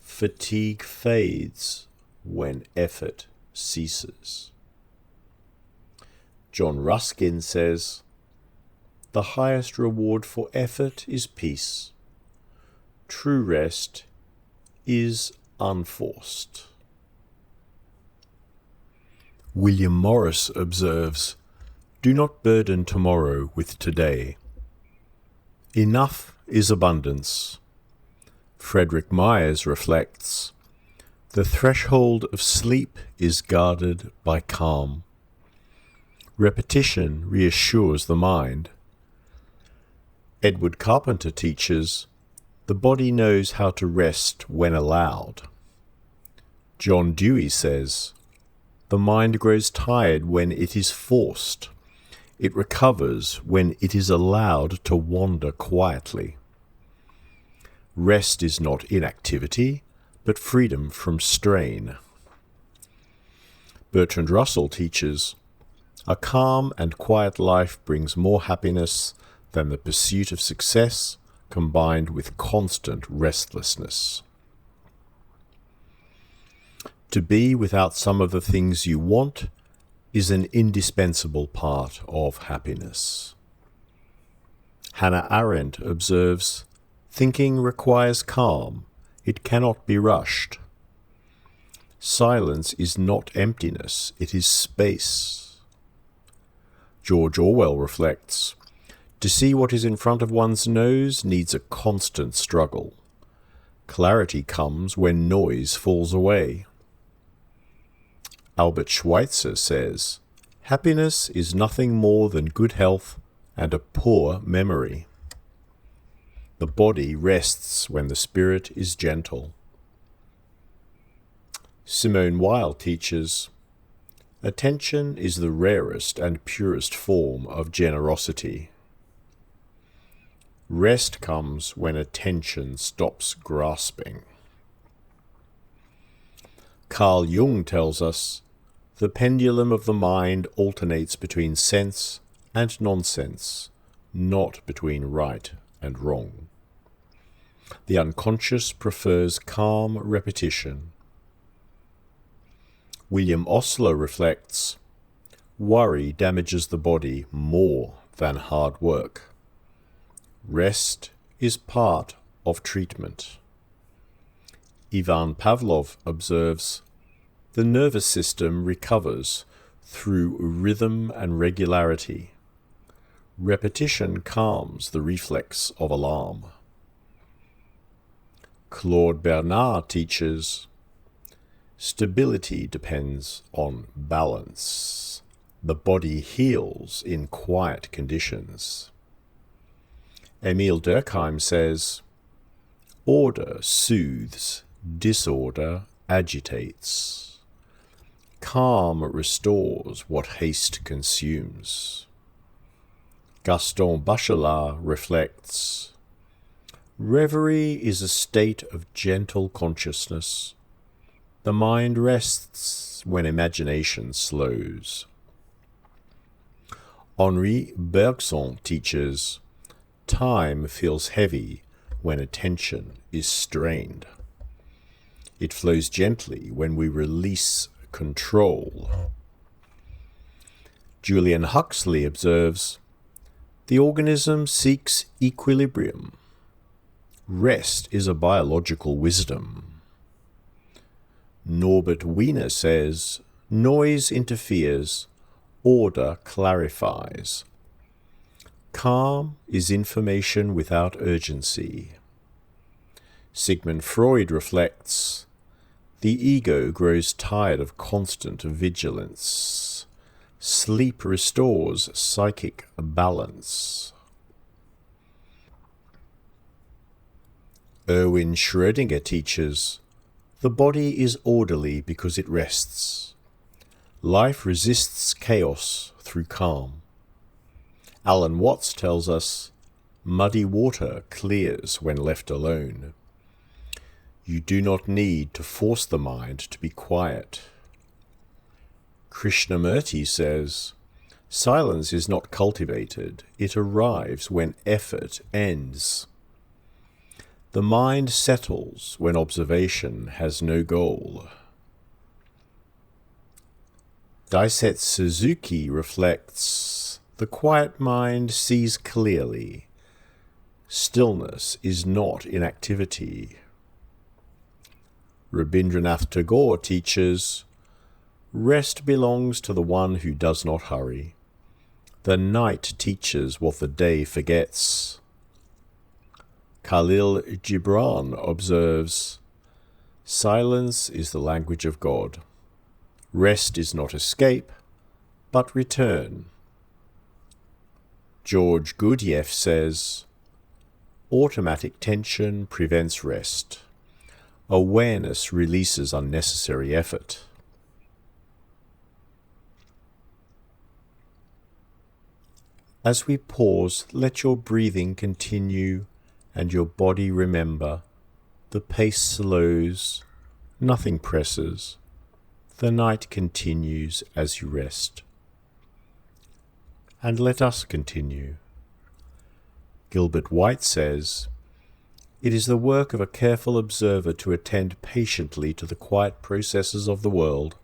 Fatigue fades when effort ceases." John Ruskin says, "The highest reward for effort is peace. True rest is unforced." William Morris observes, "Do not burden tomorrow with today. Enough is abundance." Frederick Myers reflects, "The threshold of sleep is guarded by calm. Repetition reassures the mind." Edward Carpenter teaches, "The body knows how to rest when allowed." John Dewey says, "The mind grows tired when it is forced. It recovers when it is allowed to wander quietly. Rest is not inactivity, but freedom from strain." Bertrand Russell teaches, "A calm and quiet life brings more happiness than the pursuit of success combined with constant restlessness." To be without some of the things you want is an indispensable part of happiness. Hannah Arendt observes, "Thinking requires calm. It cannot be rushed. Silence is not emptiness, it is space." George Orwell reflects, "To see what is in front of one's nose needs a constant struggle. Clarity comes when noise falls away. Albert Schweitzer says, "Happiness is nothing more than good health and a poor memory." The body rests when the spirit is gentle. Simone Weil teaches, "Attention is the rarest and purest form of generosity." Rest comes when attention stops grasping. Carl Jung tells us, "The pendulum of the mind alternates between sense and nonsense, not between right and wrong." The unconscious prefers calm repetition. William Osler reflects, "Worry damages the body more than hard work. Rest is part of treatment." Ivan Pavlov observes, "The nervous system recovers through rhythm and regularity. Repetition calms the reflex of alarm." Claude Bernard teaches, "Stability depends on balance. The body heals in quiet conditions." Emil Durkheim says, "Order soothes, disorder agitates. Calm restores what haste consumes." Gaston Bachelard reflects, "Reverie is a state of gentle consciousness. The mind rests when imagination slows." Henri Bergson teaches, "Time feels heavy when attention is strained. It flows gently when we release control." Julian Huxley observes, "The organism seeks equilibrium. Rest is a biological wisdom." Norbert Wiener says, "Noise interferes, order clarifies. Calm is information without urgency." Sigmund Freud reflects, "The ego grows tired of constant vigilance. Sleep restores psychic balance." Erwin Schrödinger teaches, "The body is orderly because it rests. Life resists chaos through calm." Alan Watts tells us, "Muddy water clears when left alone. You do not need to force the mind to be quiet." Krishnamurti says, "Silence is not cultivated, it arrives when effort ends. The mind settles when observation has no goal." Daisetsu Suzuki reflects, "The quiet mind sees clearly. Stillness is not inactivity." Rabindranath Tagore teaches, "Rest belongs to the one who does not hurry. The night teaches what the day forgets." Khalil Gibran observes, "Silence is the language of God. Rest is not escape, but return." George Gurdjieff says, "Automatic tension prevents rest. Awareness releases unnecessary effort." As we pause, let your breathing continue and your body remember. The pace slows, nothing presses. The night continues as you rest. And let us continue. Gilbert White says, "It is the work of a careful observer to attend patiently to the quiet processes of the world.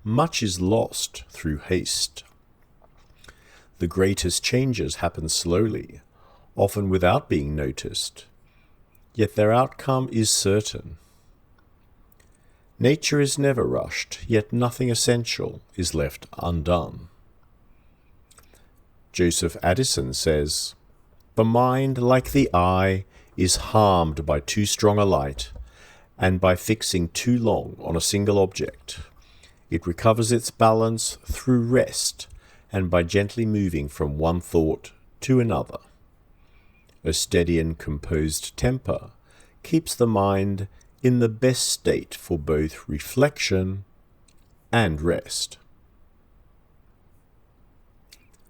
Much is lost through haste. The greatest changes happen slowly, often without being noticed, yet their outcome is certain. Nature is never rushed, yet nothing essential is left undone." Joseph Addison says, "The mind, like the eye, is harmed by too strong a light and by fixing too long on a single object. It recovers its balance through rest and by gently moving from one thought to another. A steady and composed temper keeps the mind in the best state for both reflection and rest.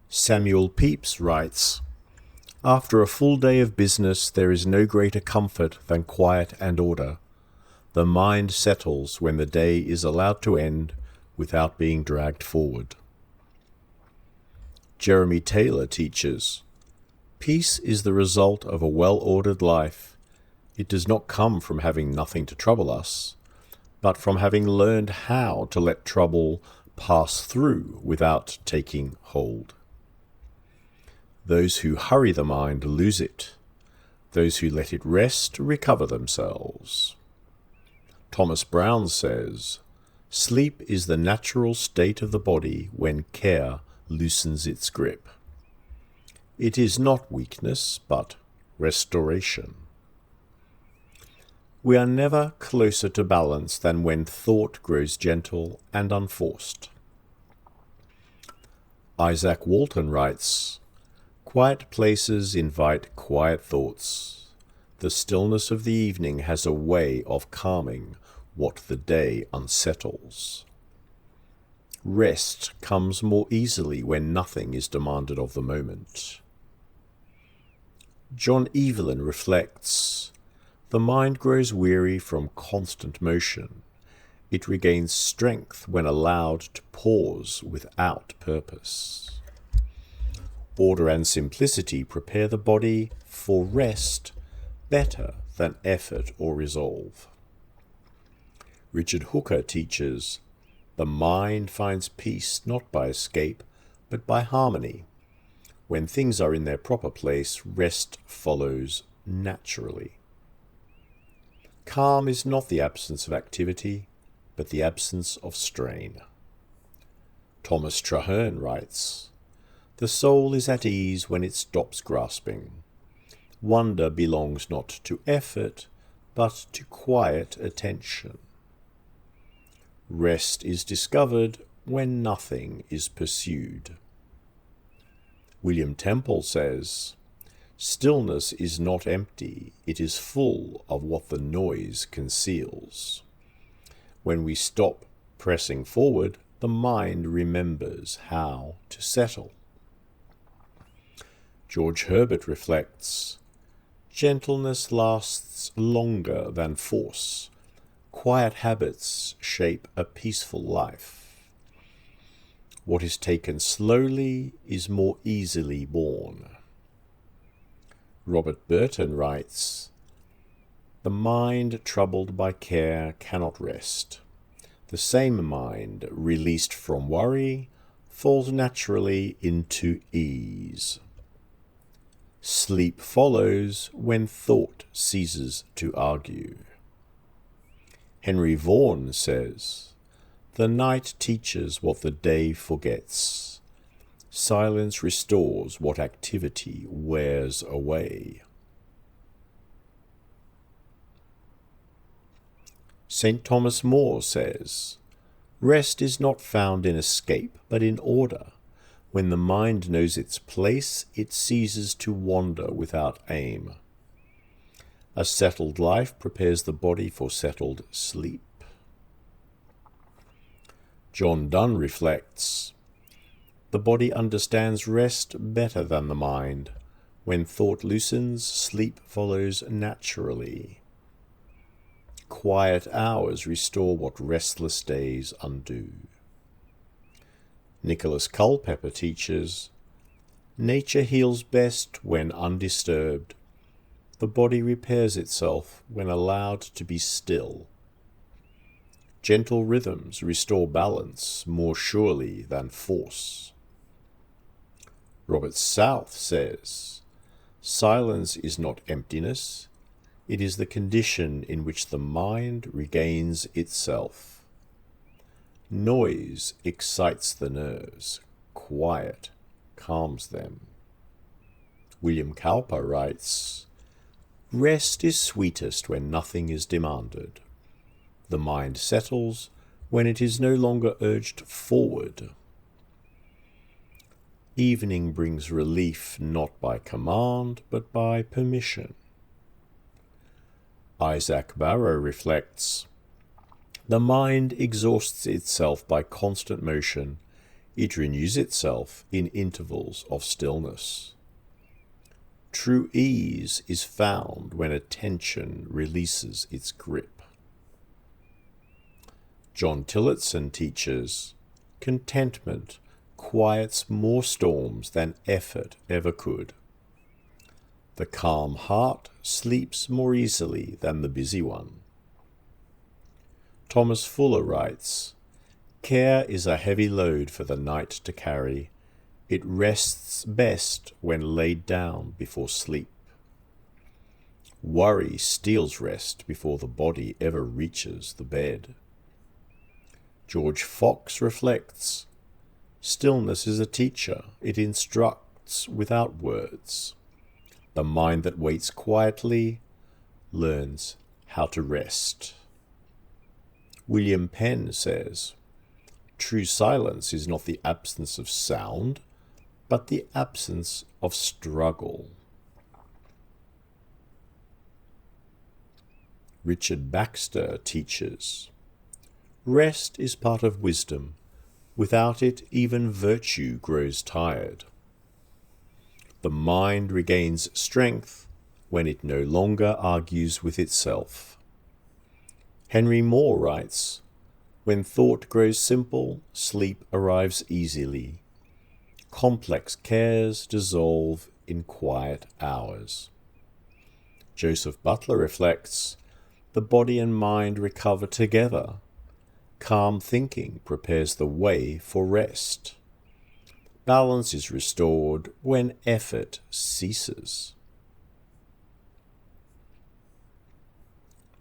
Samuel Pepys writes, "After a full day of business, there is no greater comfort than quiet and order. The mind settles when the day is allowed to end without being dragged forward." Jeremy Taylor teaches, "Peace is the result of a well-ordered life. It does not come from having nothing to trouble us, but from having learned how to let trouble pass through without taking hold. Those who hurry the mind lose it. Those who let it rest recover themselves." Thomas Brown says, "Sleep is the natural state of the body when care loosens its grip. It is not weakness, but restoration." We are never closer to balance than when thought grows gentle and unforced. Isaac Walton writes, "Quiet places invite quiet thoughts. The stillness of the evening has a way of calming what the day unsettles. Rest comes more easily when nothing is demanded of the moment." John Evelyn reflects, "The mind grows weary from constant motion. It regains strength when allowed to pause without purpose." Order and simplicity prepare the body for rest better than effort or resolve. Richard Hooker teaches, "The mind finds peace not by escape, but by harmony. When things are in their proper place, rest follows naturally." Calm is not the absence of activity, but the absence of strain. Thomas Traherne writes, "The soul is at ease when it stops grasping. Wonder belongs not to effort, but to quiet attention. Rest is discovered when nothing is pursued." William Temple says, "Stillness is not empty, it is full of what the noise conceals. When we stop pressing forward, the mind remembers how to settle." George Herbert reflects, "Gentleness lasts longer than force. Quiet habits shape a peaceful life. What is taken slowly is more easily borne." Robert Burton writes, "The mind troubled by care cannot rest. The same mind, released from worry, falls naturally into ease. Sleep follows when thought ceases to argue." Henry Vaughan says, "The night teaches what the day forgets. Silence restores what activity wears away." St. Thomas More says, "Rest is not found in escape, but in order. When the mind knows its place, it ceases to wander without aim. A settled life prepares the body for settled sleep." John Donne reflects, "The body understands rest better than the mind. When thought loosens, sleep follows naturally. Quiet hours restore what restless days undo." Nicholas Culpeper teaches, "Nature heals best when undisturbed. The body repairs itself when allowed to be still. Gentle rhythms restore balance more surely than force." Robert South says, "Silence is not emptiness. It is the condition in which the mind regains itself. Noise excites the nerves. Quiet calms them." William Cowper writes, Rest is sweetest when nothing is demanded. The mind settles when it is no longer urged forward. Evening brings relief not by command, but by permission. Isaac Barrow reflects, "The mind exhausts itself by constant motion. It renews itself in intervals of stillness. True ease is found when attention releases its grip." John Tillotson teaches, "Contentment quiets more storms than effort ever could. The calm heart sleeps more easily than the busy one." Thomas Fuller writes, "Care is a heavy load for the night to carry. It rests best when laid down before sleep. Worry steals rest before the body ever reaches the bed." George Fox reflects, "Stillness is a teacher. It instructs without words. The mind that waits quietly learns how to rest." William Penn says, "True silence is not the absence of sound, but the absence of struggle." Richard Baxter teaches, "Rest is part of wisdom. Without it, even virtue grows tired. The mind regains strength when it no longer argues with itself." Henry Moore writes, "When thought grows simple, sleep arrives easily. Complex cares dissolve in quiet hours." Joseph Butler reflects, "The body and mind recover together. Calm thinking prepares the way for rest. Balance is restored when effort ceases."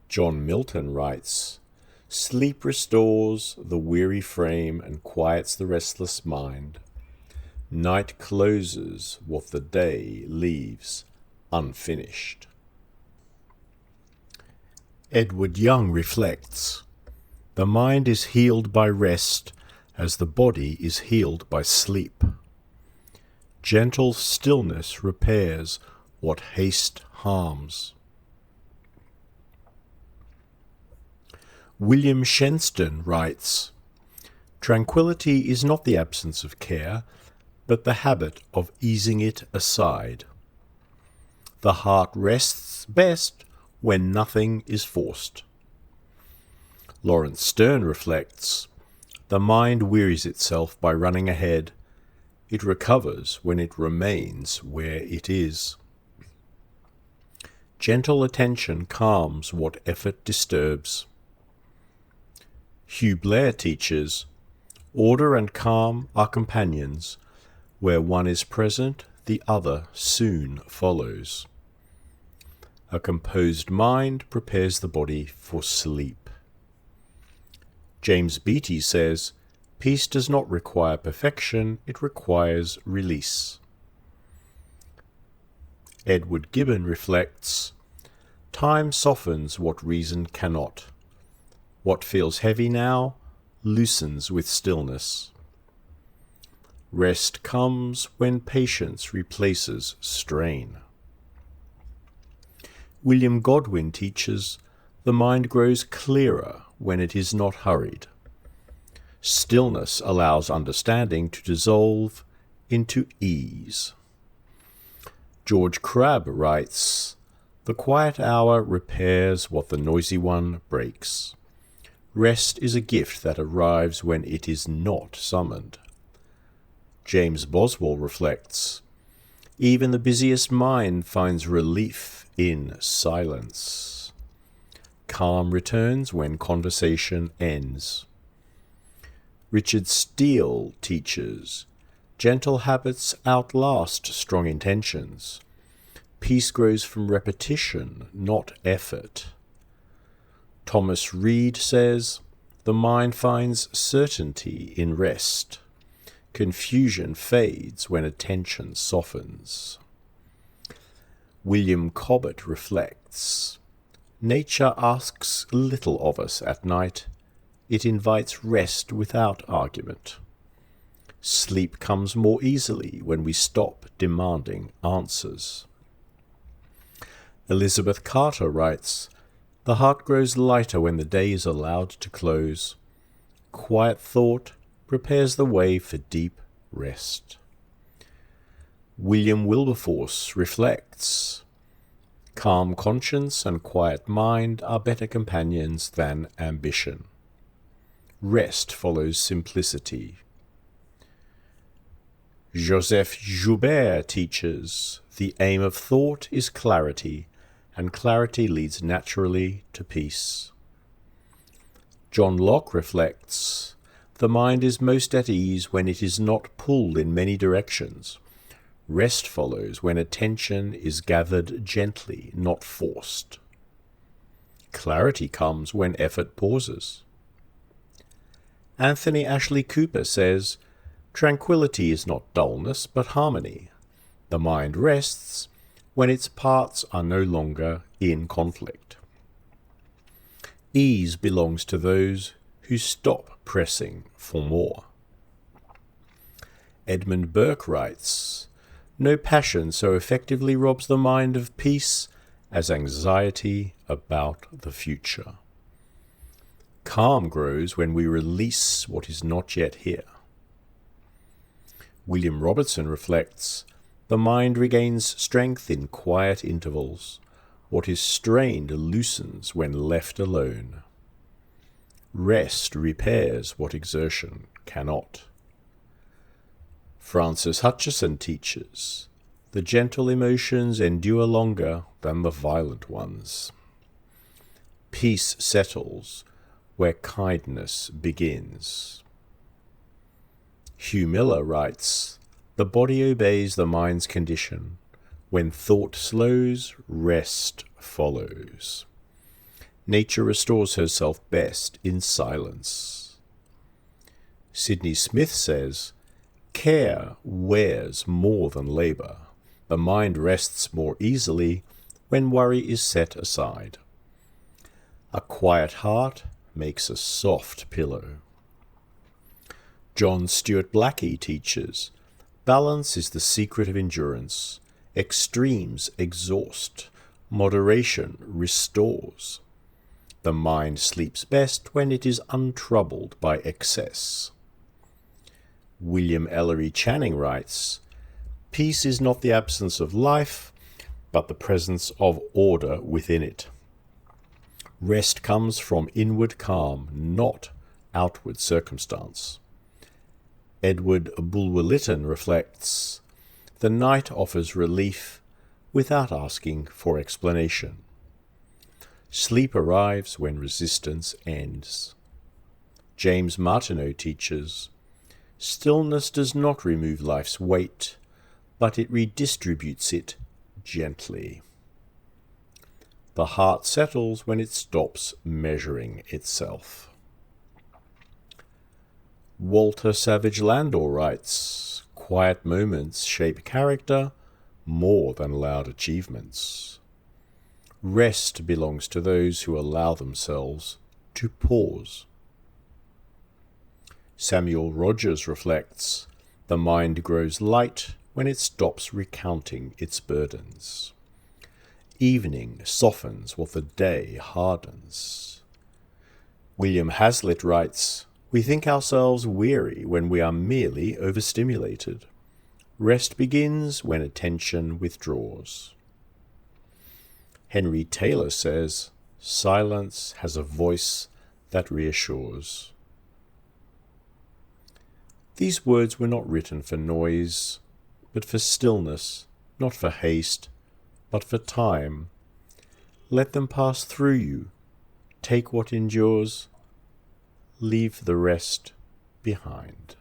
John Milton writes, "Sleep restores the weary frame and quiets the restless mind. Night closes what the day leaves unfinished." Edward Young reflects, "The mind is healed by rest as the body is healed by sleep. Gentle stillness repairs what haste harms." William Shenstone writes, "Tranquility is not the absence of care, but the habit of easing it aside. The heart rests best when nothing is forced." Lawrence Stern reflects, "The mind wearies itself by running ahead. It recovers when it remains where it is. Gentle attention calms what effort disturbs." Hugh Blair teaches, "Order and calm are companions. Where one is present, the other soon follows. A composed mind prepares the body for sleep." James Beattie says, "Peace does not require perfection, it requires release." Edward Gibbon reflects, "Time softens what reason cannot. What feels heavy now loosens with stillness. Rest comes when patience replaces strain." William Godwin teaches, "The mind grows clearer when it is not hurried. Stillness allows understanding to dissolve into ease." George Crabbe writes, "The quiet hour repairs what the noisy one breaks. Rest is a gift that arrives when it is not summoned." James Boswell reflects, "Even the busiest mind finds relief in silence. Calm returns when conversation ends." Richard Steele teaches, "Gentle habits outlast strong intentions. Peace grows from repetition, not effort." Thomas Reid says, "The mind finds certainty in rest. Confusion fades when attention softens." William Cobbett reflects, reflects, nature asks little of us at night. It invites rest without argument. Sleep comes more easily when we stop demanding answers. Elizabeth Carter writes, "The heart grows lighter when the day is allowed to close. Quiet thought prepares the way for deep rest." William Wilberforce reflects, "Calm conscience and quiet mind are better companions than ambition. Rest follows simplicity." Joseph Joubert teaches, "The aim of thought is clarity, and clarity leads naturally to peace." John Locke reflects, "The mind is most at ease when it is not pulled in many directions. Rest follows when attention is gathered gently, not forced. Clarity comes when effort pauses." Anthony Ashley Cooper says, "Tranquility is not dullness, but harmony. The mind rests when its parts are no longer in conflict." Ease belongs to those who stop pressing for more. Edmund Burke writes, "No passion so effectively robs the mind of peace as anxiety about the future." Calm grows when we release what is not yet here. William Robertson reflects, "The mind regains strength in quiet intervals. What is strained loosens when left alone. Rest repairs what exertion cannot." Francis Hutcheson teaches, "The gentle emotions endure longer than the violent ones." Peace settles where kindness begins. Hugh Miller writes, "The body obeys the mind's condition. When thought slows, rest follows. Nature restores herself best in silence." Sidney Smith says, "Care wears more than labour. The mind rests more easily when worry is set aside. A quiet heart makes a soft pillow." John Stuart Blackie teaches, "Balance is the secret of endurance. Extremes exhaust. Moderation restores. The mind sleeps best when it is untroubled by excess." William Ellery Channing writes, "Peace is not the absence of life, but the presence of order within it. Rest comes from inward calm, not outward circumstance." Edward Bulwer Lytton reflects, "The night offers relief without asking for explanation. Sleep arrives when resistance ends." James Martineau teaches, "Stillness does not remove life's weight, but it redistributes it gently. The heart settles when it stops measuring itself." Walter Savage Landor writes, "Quiet moments shape character more than loud achievements. Rest belongs to those who allow themselves to pause." Samuel Rogers reflects, "The mind grows light when it stops recounting its burdens. Evening softens what the day hardens." William Hazlitt writes, "We think ourselves weary when we are merely overstimulated. Rest begins when attention withdraws." Henry Taylor says, "Silence has a voice that reassures." These words were not written for noise, but for stillness, not for haste, but for time. Let them pass through you. Take what endures, leave the rest behind.